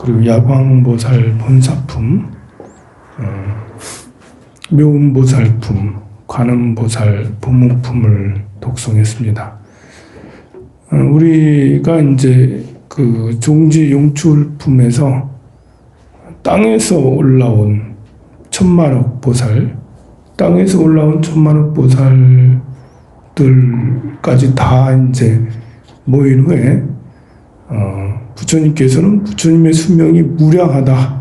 그리고 야광보살 본사품, 묘음보살품, 관음보살 보문품을 독송했습니다. 우리가 이제 그 종지 용출품에서 땅에서 올라온 천만억 보살, 땅에서 올라온 천만억 보살들까지 다 이제 모인 후에 부처님께서는 부처님의 수명이 무량하다.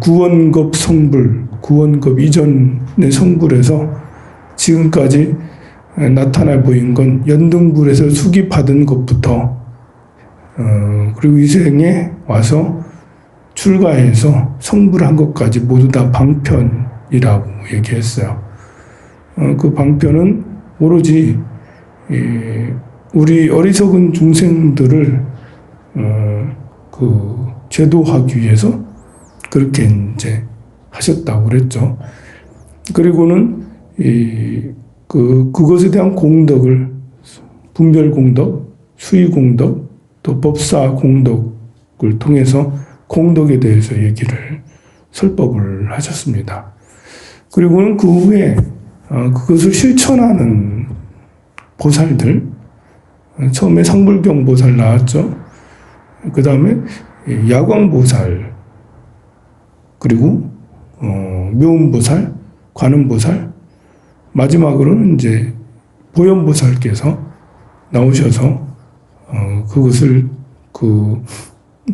구원급 성불, 구원급 이전의 성불에서 지금까지 나타나 보인 건 연등불에서 수기 받은 것부터 그리고 이 생에 와서 출가해서 성불한 것까지 모두 다 방편이라고 얘기했어요. 그 방편은 오로지 우리 어리석은 중생들을 그 제도하기 위해서 그렇게 이제 하셨다고 그랬죠. 그리고는 그것에 대한 공덕을 분별 공덕, 수의 공덕, 또 법사 공덕을 통해서 공덕에 대해서 얘기를 설법을 하셨습니다. 그리고는 그 후에 그것을 실천하는 보살들, 처음에 상불경 보살 나왔죠. 그 다음에 야광보살, 그리고 묘음보살, 관음보살, 마지막으로는 이제 보현보살께서 나오셔서 그것을 그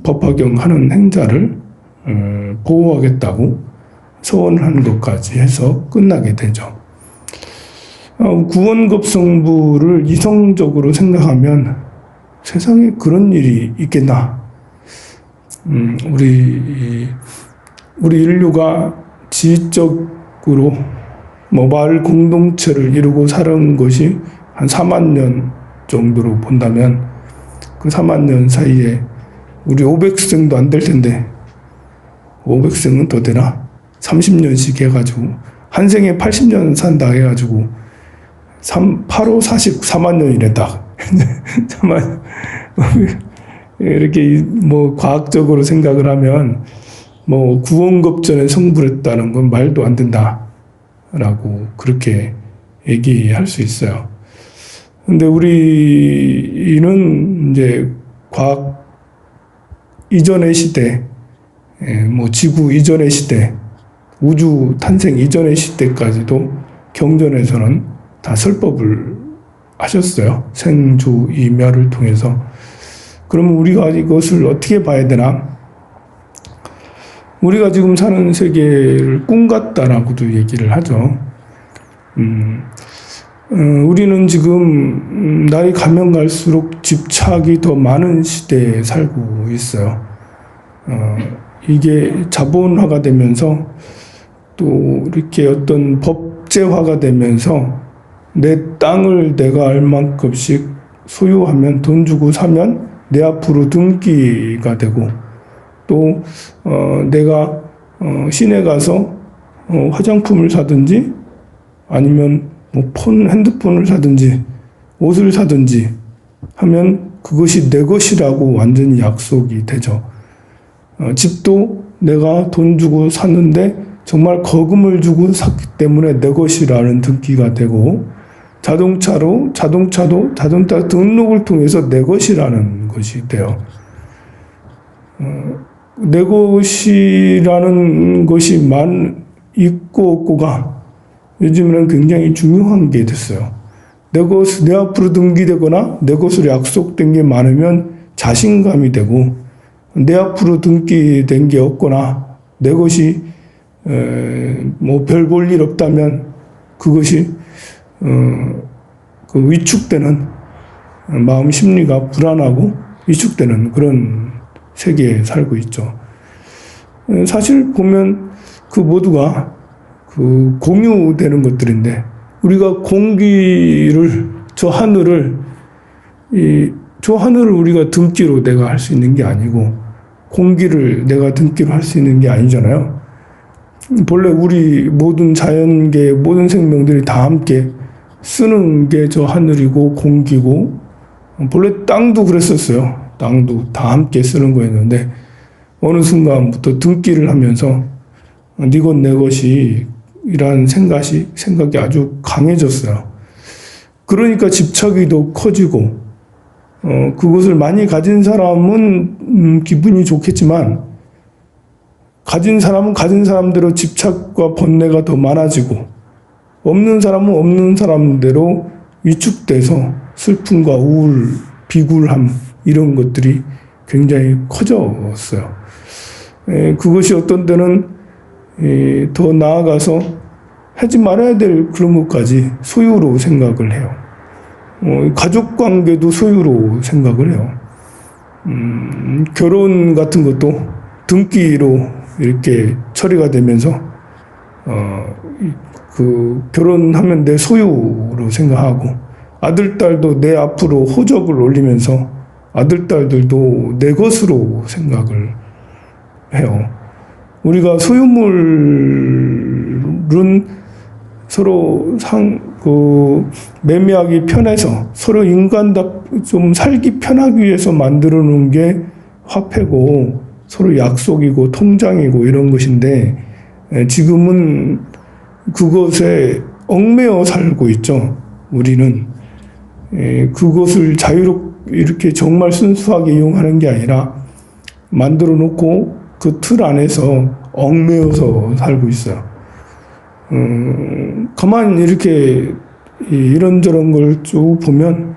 법화경하는 행자를 보호하겠다고 서원하는 것까지 해서 끝나게 되죠. 구원급성부를 이성적으로 생각하면 세상에 그런 일이 있겠나? 우리 인류가 지적으로 마을 공동체를 이루고 살은 것이 한 4만 년 정도로 본다면 그 4만 년 사이에 우리 500생도 안 될 텐데 500생은 더 되나? 30년씩 해가지고 한 생에 80년 산다 해가지고 8, 5, 40, 4만 년이래 딱. 이렇게 뭐 과학적으로 생각을 하면 뭐 구원급전에 성불했다는 건 말도 안 된다라고 그렇게 얘기할 수 있어요. 근데 우리는 이제 과학 이전의 시대, 뭐 지구 이전의 시대, 우주 탄생 이전의 시대까지도 경전에서는 다 설법을 하셨어요. 생주이멸을 통해서. 그러면 우리가 이것을 어떻게 봐야 되나? 우리가 지금 사는 세계를 꿈 같다라고도 얘기를 하죠. 우리는 지금 날이 가면 갈수록 집착이 더 많은 시대에 살고 있어요. 이게 자본화가 되면서 또 이렇게 어떤 법제화가 되면서 내 땅을 내가 얼만큼씩 소유하면 돈 주고 사면 내 앞으로 등기가 되고 또 내가 시내 가서 화장품을 사든지 아니면 뭐 핸드폰을 사든지 옷을 사든지 하면 그것이 내 것이라고 완전히 약속이 되죠. 집도 내가 돈 주고 샀는데 정말 거금을 주고 샀기 때문에 내 것이라는 등기가 되고 자동차도 자동차 등록을 통해서 내 것이라는 것이 돼요. 내 것이라는 것이 있고 없고가 요즘에는 굉장히 중요한 게 됐어요. 내 앞으로 등기되거나 내 것으로 약속된 게 많으면 자신감이 되고 내 앞으로 등기된 게 없거나 내 것이 뭐 별 볼 일 없다면 그것이 그 위축되는 마음 심리가 불안하고 위축되는 그런 세계에 살고 있죠. 사실 보면 그 모두가 그 공유되는 것들인데 우리가 공기를 저 하늘을 우리가 등기로 내가 할 수 있는 게 아니고 공기를 내가 등기로 할 수 있는 게 아니잖아요. 본래 우리 모든 자연계 모든 생명들이 다 함께 쓰는 게 저 하늘이고 공기고 본래 땅도 그랬었어요. 땅도 다 함께 쓰는 거였는데 어느 순간부터 등기를 하면서 네 것 내 것이 이란 생각이 아주 강해졌어요. 그러니까 집착이 더 커지고 그것을 많이 가진 사람은 기분이 좋겠지만 가진 사람은 가진 사람대로 집착과 번뇌가 더 많아지고 없는 사람은 없는 사람대로 위축돼서 슬픔과 우울, 비굴함 이런 것들이 굉장히 커졌어요. 그것이 어떤 때는 더 나아가서 하지 말아야 될 그런 것까지 소유로 생각을 해요. 가족 관계도 소유로 생각을 해요. 결혼 같은 것도 등기로 이렇게 처리가 되면서 그 결혼하면 내 소유로 생각하고 아들, 딸도 내 앞으로 호적을 올리면서 아들, 딸들도 내 것으로 생각을 해요. 우리가 소유물은 서로 매매하기 편해서 서로 좀 살기 편하기 위해서 만들어 놓은 게 화폐고 서로 약속이고 통장이고 이런 것인데 지금은 그것에 얽매여 살고 있죠. 우리는 그것을 자유롭게 이렇게 정말 순수하게 이용하는 게 아니라 만들어 놓고 그 틀 안에서 얽매여서 살고 있어요. 가만히 이렇게 이런저런 걸 쭉 보면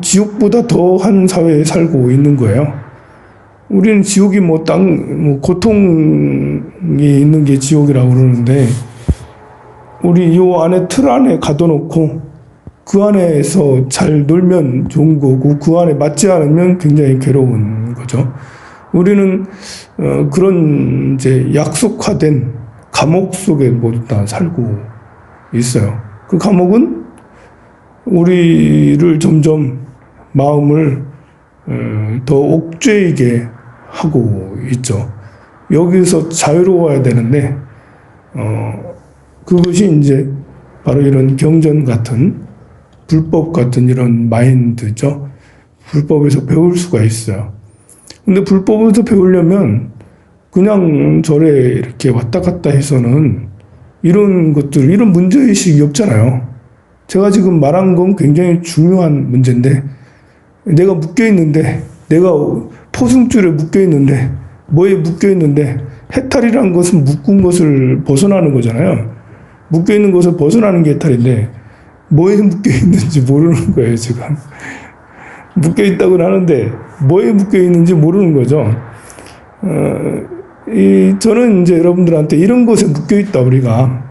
지옥보다 더한 사회에 살고 있는 거예요. 우리는 지옥이 고통이 있는 게 지옥이라고 그러는데 우리 요 안에 틀 안에 가둬놓고 그 안에서 잘 놀면 좋은 거고 그 안에 맞지 않으면 굉장히 괴로운 거죠. 우리는 그런 이제 약속화된 감옥 속에 모두 다 살고 있어요. 그 감옥은 우리를 점점 마음을 더 옥죄이게 하고 있죠. 여기서 자유로워야 되는데 그것이 이제 바로 이런 경전 같은 불법 같은 이런 마인드죠. 불법에서 배울 수가 있어요. 근데 불법에서 배우려면 그냥 절에 이렇게 왔다 갔다 해서는 이런 문제의식이 없잖아요. 제가 지금 말한 건 굉장히 중요한 문제인데 내가 묶여있는데 내가 포승줄에 묶여있는데 뭐에 묶여있는데 해탈이란 것은 묶은 것을 벗어나는 거잖아요. 묶여있는 것을 벗어나는 게 해탈인데 뭐에 묶여있는지 모르는 거예요, 지금. 묶여있다고는 하는데 뭐에 묶여있는지 모르는 거죠. 저는 이제 여러분들한테 이런 것에 묶여있다 우리가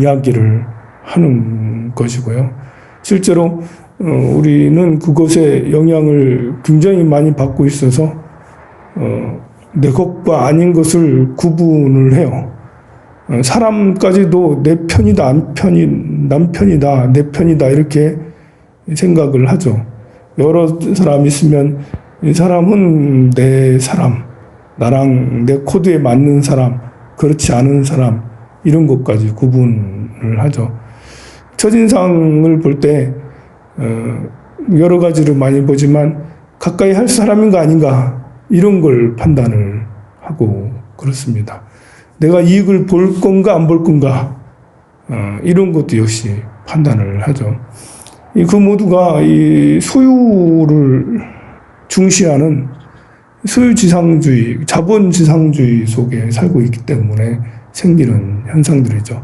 이야기를 하는 것이고요. 실제로 우리는 그것에 영향을 굉장히 많이 받고 있어서 내 것과 아닌 것을 구분을 해요. 사람까지도 내 편이다, 남편이다, 내 편이다 이렇게 생각을 하죠. 여러 사람 있으면 이 사람은 내 사람, 나랑 내 코드에 맞는 사람, 그렇지 않은 사람 이런 것까지 구분을 하죠. 첫인상을 볼 때 여러 가지로 많이 보지만 가까이 할 사람인가 아닌가 이런 걸 판단을 하고 그렇습니다. 내가 이익을 볼 건가 안 볼 건가 이런 것도 역시 판단을 하죠. 그 모두가 이 소유를 중시하는 소유지상주의, 자본지상주의 속에 살고 있기 때문에 생기는 현상들이죠.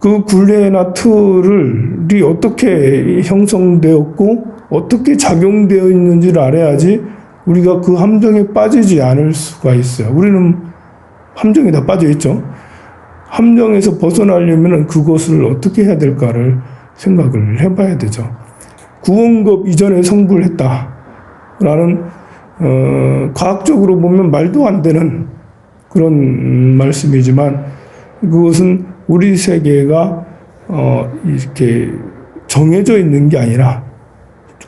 그 굴레나 틀이 어떻게 형성되었고 어떻게 작용되어 있는지를 알아야지 우리가 그 함정에 빠지지 않을 수가 있어요. 우리는 함정에 다 빠져 있죠. 함정에서 벗어나려면 그것을 어떻게 해야 될까를 생각을 해봐야 되죠. 구원급 이전에 성불을 했다라는 과학적으로 보면 말도 안 되는 그런 말씀이지만 그것은 우리 세계가 이렇게 정해져 있는 게 아니라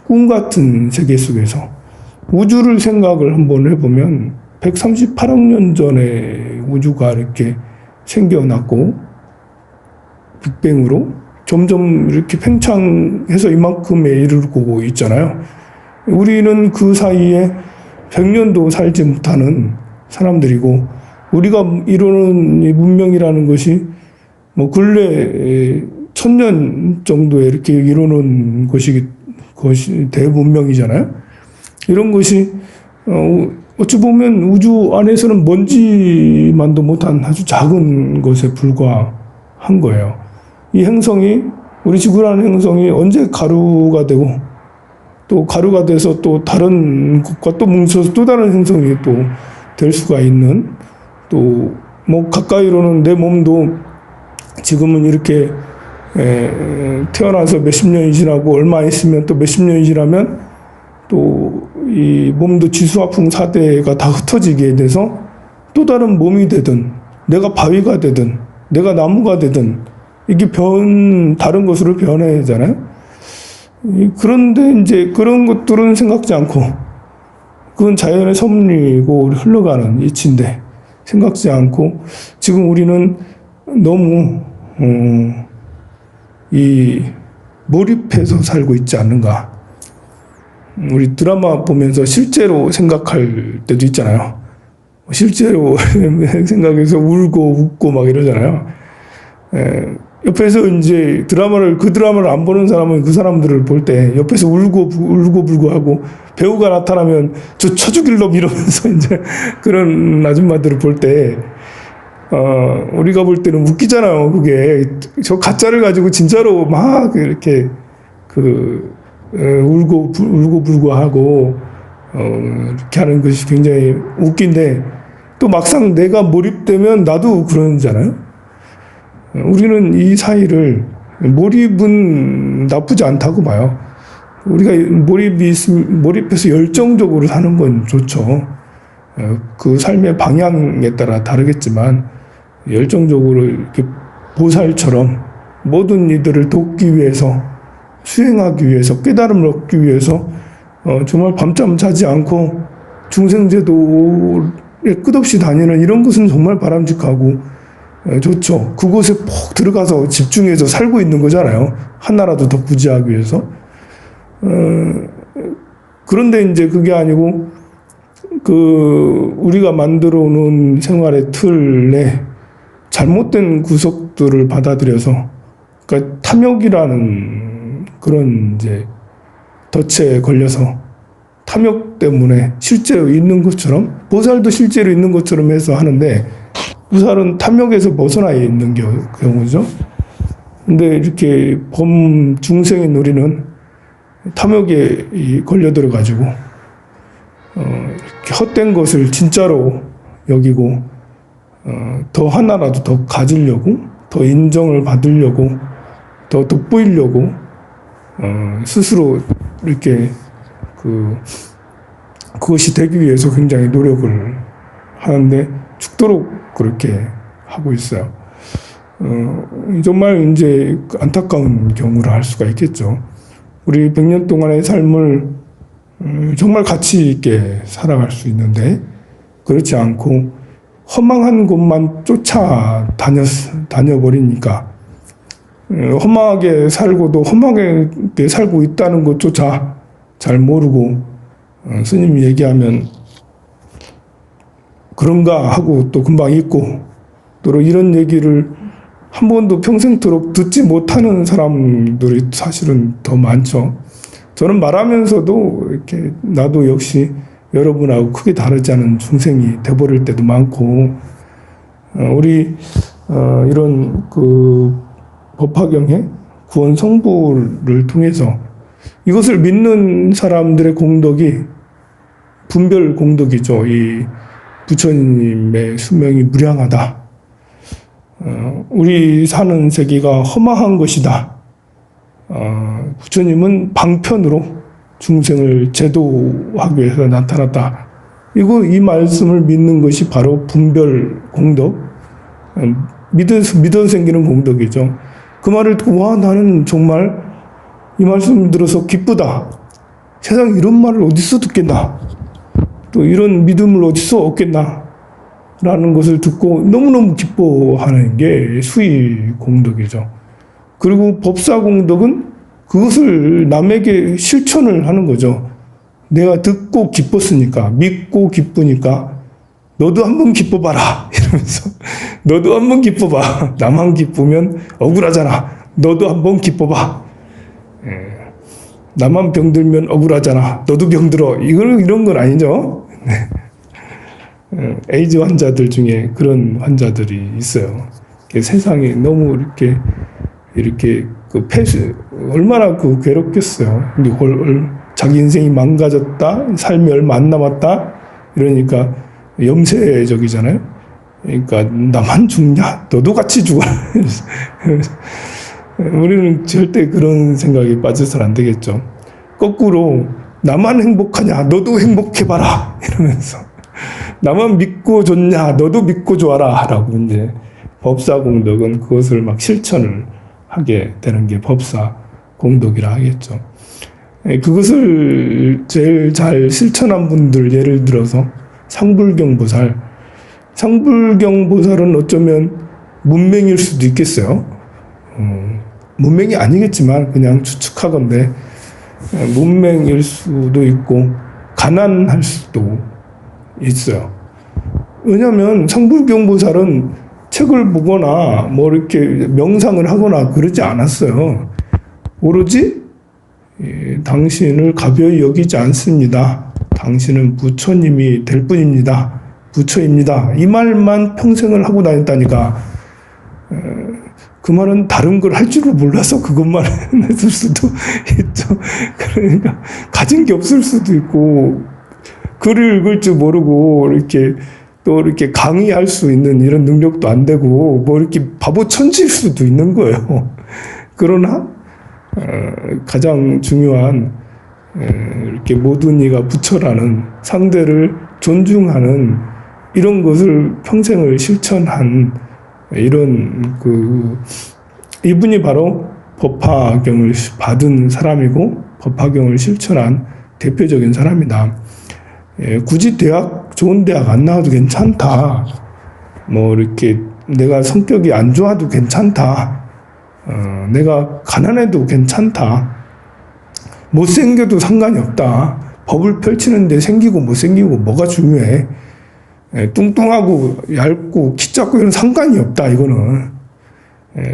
꿈 같은 세계 속에서 우주를 생각을 한번 해보면 138억 년 전에 우주가 이렇게 생겨났고 빅뱅으로 점점 이렇게 팽창해서 이만큼에 이르고 있잖아요. 우리는 그 사이에 100년도 살지 못하는 사람들이고, 우리가 이루는 이 문명이라는 것이 뭐 근래 1000년 정도에 이렇게 이루는 것이 대문명이잖아요. 이런 것이 어찌 보면 우주 안에서는 먼지만도 못한 아주 작은 것에 불과한 거예요. 이 행성이, 우리 지구라는 행성이 언제 가루가 되고, 또 가루가 돼서 또 다른 것과 또 뭉쳐서 또 다른 행성이 또 될 수가 있는, 또 뭐 가까이로는 내 몸도 지금은 이렇게 태어나서 몇십 년이 지나고 얼마 있으면 또 몇십 년이 지나면 또 이 몸도 지수화풍 4대가 다 흩어지게 돼서 또 다른 몸이 되든, 내가 바위가 되든, 내가 나무가 되든, 이게 다른 것으로 변해잖아요. 그런데 이제 그런 것들은 생각지 않고, 그건 자연의 섭리고 흘러가는 이치인데 생각지 않고, 지금 우리는 너무 이 몰입해서 살고 있지 않는가. 우리 드라마 보면서 실제로 생각할 때도 있잖아요. 실제로 생각해서 울고 웃고 막 이러잖아요. 옆에서 이제 그 드라마를 안 보는 사람은 그 사람들을 볼 때 옆에서 울고 불고 하고, 배우가 나타나면 저 쳐죽일 놈 이러면서 이제 그런 아줌마들을 볼 때, 우리가 볼 때는 웃기잖아요. 그게 저 가짜를 가지고 진짜로 막 이렇게 울고 불고 하고 이렇게 하는 것이 굉장히 웃긴데, 또 막상 내가 몰입되면 나도 그러잖아요. 우리는 이 사이를, 몰입은 나쁘지 않다고 봐요. 우리가 몰입해서 열정적으로 사는 건 좋죠. 그 삶의 방향에 따라 다르겠지만, 열정적으로 이렇게 보살처럼 모든 이들을 돕기 위해서, 수행하기 위해서, 깨달음을 얻기 위해서 정말 밤잠 자지 않고 중생제도에 끝없이 다니는 이런 것은 정말 바람직하고 좋죠. 그곳에 푹 들어가서 집중해서 살고 있는 거잖아요. 하나라도 더 부지하기 위해서. 그런데 이제 그게 아니고, 우리가 만들어 놓은 생활의 틀에 잘못된 구석들을 받아들여서, 그러니까 탐욕이라는 그런 이제 덫에 걸려서, 탐욕 때문에 실제로 있는 것처럼, 보살도 실제로 있는 것처럼 해서 하는데, 보살은 탐욕에서 벗어나 있는 경우죠. 근데 이렇게 중생인 우리는 탐욕에 걸려들어가지고, 이렇게 헛된 것을 진짜로 여기고, 더 하나라도 더 가지려고, 더 인정을 받으려고, 더 돋보이려고, 스스로 이렇게 그것이 되기 위해서 굉장히 노력을 하는데 죽도록 그렇게 하고 있어요. 정말 이제 안타까운 경우를 할 수가 있겠죠. 우리 100년 동안의 삶을 정말 가치 있게 살아갈 수 있는데, 그렇지 않고 허망한 곳만 다녀버리니까, 험하게 살고도 험하게 살고 있다는 것조차 잘 모르고, 스님이 얘기하면 그런가 하고 또 금방 잊고, 또 이런 얘기를 한 번도 평생토록 듣지 못하는 사람들이 사실은 더 많죠. 저는 말하면서도 이렇게 나도 역시 여러분하고 크게 다르지 않은 중생이 돼버릴 때도 많고, 우리 이런 법화경의 구원 성부를 통해서 이것을 믿는 사람들의 공덕이 분별 공덕이죠. 이 부처님의 수명이 무량하다. 우리 사는 세계가 허망한 것이다. 부처님은 방편으로 중생을 제도하기 위해서 나타났다. 이 말씀을 믿는 것이 바로 분별 공덕, 믿어 생기는 공덕이죠. 그 말을 듣고, 와, 나는 정말 이 말씀 들어서 기쁘다. 세상에 이런 말을 어디서 듣겠나. 또 이런 믿음을 어디서 얻겠나. 라는 것을 듣고 너무너무 기뻐하는 게 수의 공덕이죠. 그리고 법사 공덕은 그것을 남에게 실천을 하는 거죠. 내가 듣고 기뻤으니까, 믿고 기쁘니까 너도 한번 기뻐봐라. 이러면서 너도 한번 기뻐봐. 나만 기쁘면 억울하잖아. 너도 한번 기뻐봐. 나만 병들면 억울하잖아. 너도 병들어. 이런 건 아니죠. 에이즈 환자들 중에 그런 환자들이 있어요. 세상이 너무 이렇게 얼마나 괴롭겠어요. 근데 자기 인생이 망가졌다, 삶이 얼마 안 남았다, 이러니까 염세적이잖아요. 그러니까 나만 죽냐? 너도 같이 죽어라. 우리는 절대 그런 생각에 빠져서는 안 되겠죠. 거꾸로 나만 행복하냐? 너도 행복해봐라. 이러면서 나만 믿고 좋냐? 너도 믿고 좋아라. 라고 이제 법사공덕은 그것을 막 실천을 하게 되는 게 법사공덕이라 하겠죠. 그것을 제일 잘 실천한 분들, 예를 들어서 상불경보살. 상불경보살은 어쩌면 문맹일 수도 있겠어요. 문맹이 아니겠지만 그냥 추측하건대 문맹일 수도 있고 가난할 수도 있어요. 왜냐하면 상불경보살은 책을 보거나 뭐 이렇게 명상을 하거나 그러지 않았어요. 오로지 당신을 가벼이 여기지 않습니다. 당신은 부처님이 될 뿐입니다. 부처입니다. 이 말만 평생을 하고 다녔다니까. 그 말은 다른 걸 할 줄을 몰라서 그것만 했을 수도 있죠. 그러니까 가진 게 없을 수도 있고 글을 읽을 줄 모르고 또 이렇게 강의할 수 있는 이런 능력도 안 되고 뭐 이렇게 바보 천지일 수도 있는 거예요. 그러나 가장 중요한 이렇게 모든 이가 부처라는 상대를 존중하는 이런 것을 평생을 실천한 이런 이분이 바로 법화경을 받은 사람이고 법화경을 실천한 대표적인 사람이다. 굳이 좋은 대학 안 나와도 괜찮다. 뭐 이렇게 내가 성격이 안 좋아도 괜찮다. 내가 가난해도 괜찮다. 못생겨도 상관이 없다. 법을 펼치는데 생기고 못생기고 뭐가 중요해. 뚱뚱하고 얇고 키 작고 이런 상관이 없다. 이거는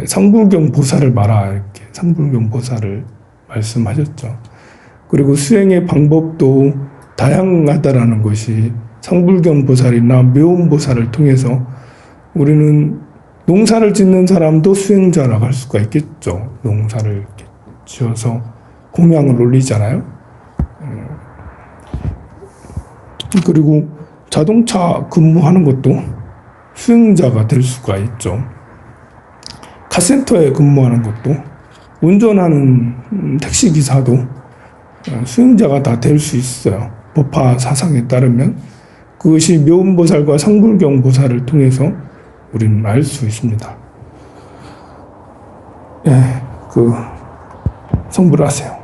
상불경 보살을 봐라. 이렇게 상불경 보살을 말씀하셨죠. 그리고 수행의 방법도 다양하다라는 것이 상불경 보살이나 묘음 보살을 통해서 우리는 농사를 짓는 사람도 수행자라고 할 수가 있겠죠. 농사를 이렇게 지어서 공양을 올리잖아요. 그리고 자동차 근무하는 것도 수행자가 될 수가 있죠. 카센터에 근무하는 것도, 운전하는 택시기사도 수행자가 다 될 수 있어요. 법화 사상에 따르면 그것이 묘음보살과 상불경보살을 통해서 우리는 알 수 있습니다. 성불하세요.